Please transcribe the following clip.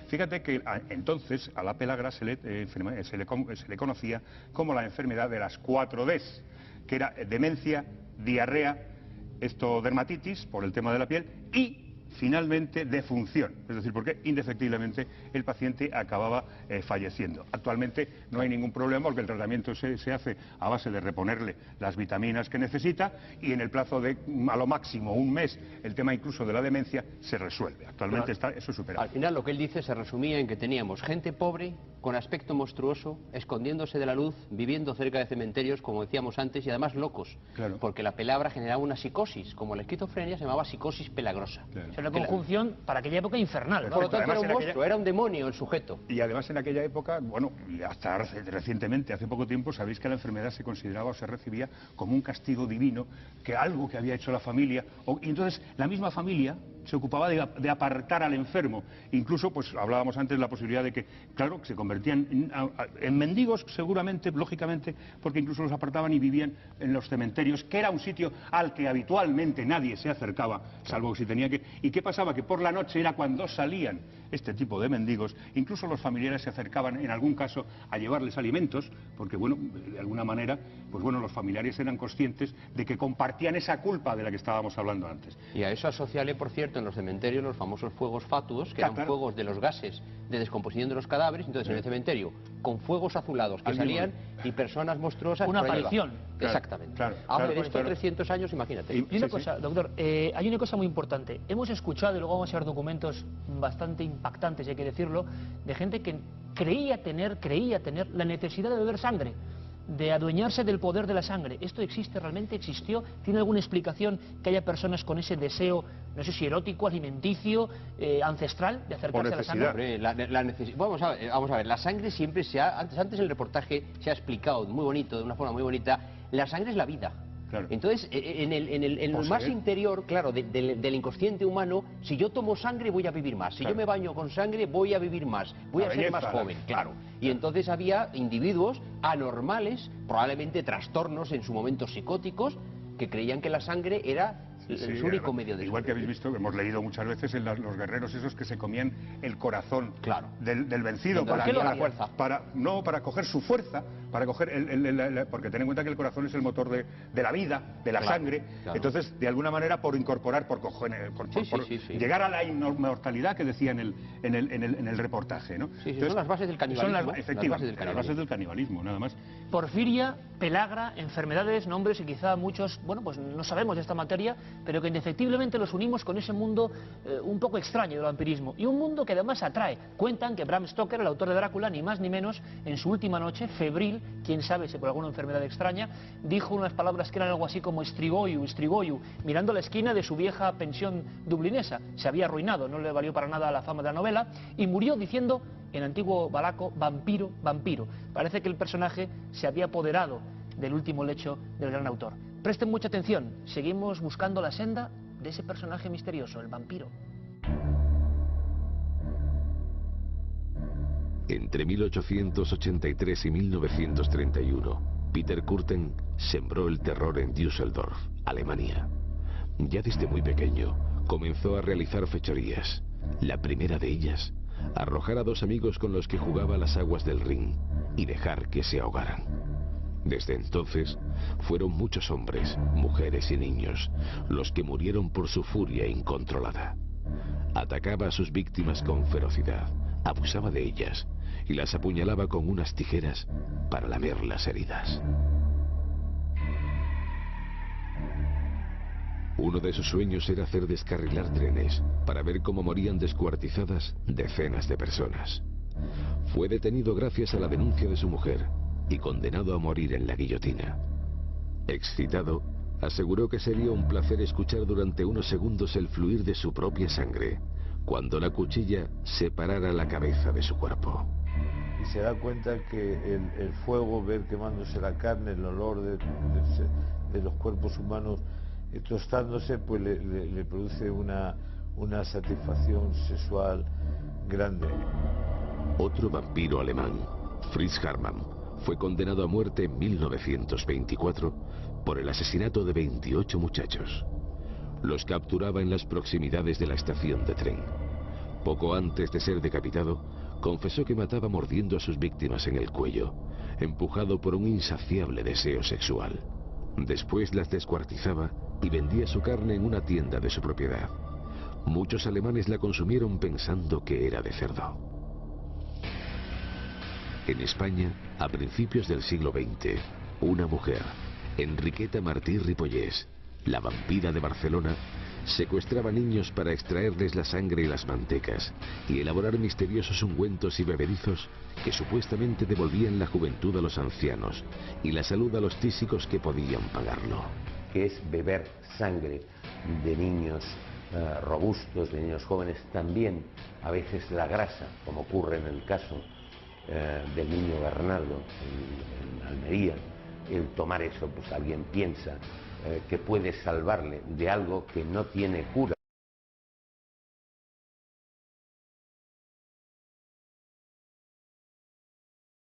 Fíjate que entonces a la pelagra se le conocía como la enfermedad de las 4 Ds, que era demencia, diarrea, dermatitis por el tema de la piel y finalmente defunción, es decir, porque indefectiblemente el paciente acababa falleciendo. Actualmente no hay ningún problema porque el tratamiento se hace a base de reponerle las vitaminas que necesita y en el plazo de a lo máximo un mes el tema incluso de la demencia se resuelve. Actualmente está eso superado. Al final lo que él dice se resumía en que teníamos gente pobre, con aspecto monstruoso, escondiéndose de la luz, viviendo cerca de cementerios, como decíamos antes, y además locos, claro, porque la pelabra generaba una psicosis, como la esquizofrenia se llamaba psicosis pelagrosa. Claro. Es una conjunción para aquella época infernal, ¿no? Por lo tanto era un monstruo, era un demonio el sujeto. Y además en aquella época, bueno, y hasta recientemente, hace poco tiempo, sabéis que la enfermedad se consideraba o se recibía como un castigo divino, que algo que había hecho la familia, y entonces la misma familia se ocupaba de apartar al enfermo. Incluso, pues hablábamos antes de la posibilidad de que, claro, se convertían en mendigos, seguramente, lógicamente, porque incluso los apartaban y vivían en los cementerios, que era un sitio al que habitualmente nadie se acercaba, salvo si tenía que... ¿Y qué pasaba? Que por la noche era cuando salían este tipo de mendigos, incluso los familiares se acercaban, en algún caso, a llevarles alimentos, porque, bueno, de alguna manera, pues bueno, los familiares eran conscientes de que compartían esa culpa de la que estábamos hablando antes. Y a eso asociale, por cierto, en los cementerios los famosos fuegos fatuos, que eran fuegos de los gases de descomposición de los cadáveres. Entonces en el cementerio, con fuegos azulados que salían y personas monstruosas... Una aparición. Exactamente. Ahora de estos 300 años, imagínate. Y una cosa, doctor, hay una cosa muy importante. Hemos escuchado, y luego vamos a ver documentos bastante impactantes, hay que decirlo, de gente que creía tener la necesidad de beber sangre, de adueñarse del poder de la sangre. ¿Esto existe realmente? ¿Existió? ¿Tiene alguna explicación que haya personas con ese deseo, no sé si erótico, alimenticio, ancestral, de acercarse a la sangre? Vamos a ver, la sangre siempre antes el reportaje se ha explicado muy bonito, de una forma muy bonita, la sangre es la vida. Claro. Entonces, en lo más interior, claro, del inconsciente humano, si yo tomo sangre voy a vivir más, si yo me baño con sangre voy a vivir más, voy a ser más joven, claro. Y entonces había individuos anormales, probablemente trastornos en su momento psicóticos, que creían que la sangre era el único medio de igual que habéis visto, que hemos leído muchas veces en los guerreros esos que se comían el corazón del vencido para coger su fuerza, para coger porque ten en cuenta que el corazón es el motor de la vida, de la sangre. Entonces, de alguna manera, por incorporar, por llegar a la inmortalidad que decía en el reportaje, ¿no? Entonces, son las bases del canibalismo. Efectivamente, las bases del canibalismo, nada más. Porfiria, pelagra, enfermedades, nombres que quizá muchos, bueno, pues no sabemos de esta materia, pero que indefectiblemente los unimos con ese mundo un poco extraño del vampirismo, y un mundo que además atrae. Cuentan que Bram Stoker, el autor de Drácula, ni más ni menos, en su última noche, febril, quién sabe si por alguna enfermedad extraña, dijo unas palabras que eran algo así como estrigoyu, mirando la esquina de su vieja pensión dublinesa. Se había arruinado, no le valió para nada la fama de la novela, y murió diciendo, en antiguo valaco, vampiro, vampiro. Parece que el personaje se había apoderado del último lecho del gran autor. Presten mucha atención, seguimos buscando la senda de ese personaje misterioso, el vampiro. Entre 1883 y 1931, Peter Kürten sembró el terror en Düsseldorf, Alemania. Ya desde muy pequeño comenzó a realizar fechorías. La primera de ellas, arrojar a 2 amigos con los que jugaba a las aguas del Rin y dejar que se ahogaran. Desde entonces, fueron muchos hombres, mujeres y niños los que murieron por su furia incontrolada. Atacaba a sus víctimas con ferocidad, abusaba de ellas y las apuñalaba con unas tijeras para lamer las heridas. Uno de sus sueños era hacer descarrilar trenes para ver cómo morían descuartizadas decenas de personas. Fue detenido gracias a la denuncia de su mujer y condenado a morir en la guillotina. Excitado, aseguró que sería un placer escuchar durante unos segundos el fluir de su propia sangre, cuando la cuchilla separara la cabeza de su cuerpo. Y se da cuenta que el fuego, ver quemándose la carne, el olor de los cuerpos humanos tostándose, pues le produce una satisfacción sexual grande. Otro vampiro alemán, Fritz Haarmann, fue condenado a muerte en 1924 por el asesinato de 28 muchachos. Los capturaba en las proximidades de la estación de tren. Poco antes de ser decapitado, confesó que mataba mordiendo a sus víctimas en el cuello, empujado por un insaciable deseo sexual. Después las descuartizaba y vendía su carne en una tienda de su propiedad. Muchos alemanes la consumieron pensando que era de cerdo. En España, a principios del siglo XX, una mujer, Enriqueta Martí Ripollés, la vampira de Barcelona, secuestraba niños para extraerles la sangre y las mantecas y elaborar misteriosos ungüentos y bebedizos que supuestamente devolvían la juventud a los ancianos y la salud a los tísicos que podían pagarlo. Que es beber sangre de niños robustos, de niños jóvenes, también a veces la grasa, como ocurre en el caso del niño Bernardo en Almería. El tomar eso, pues alguien piensa que puede salvarle de algo que no tiene cura.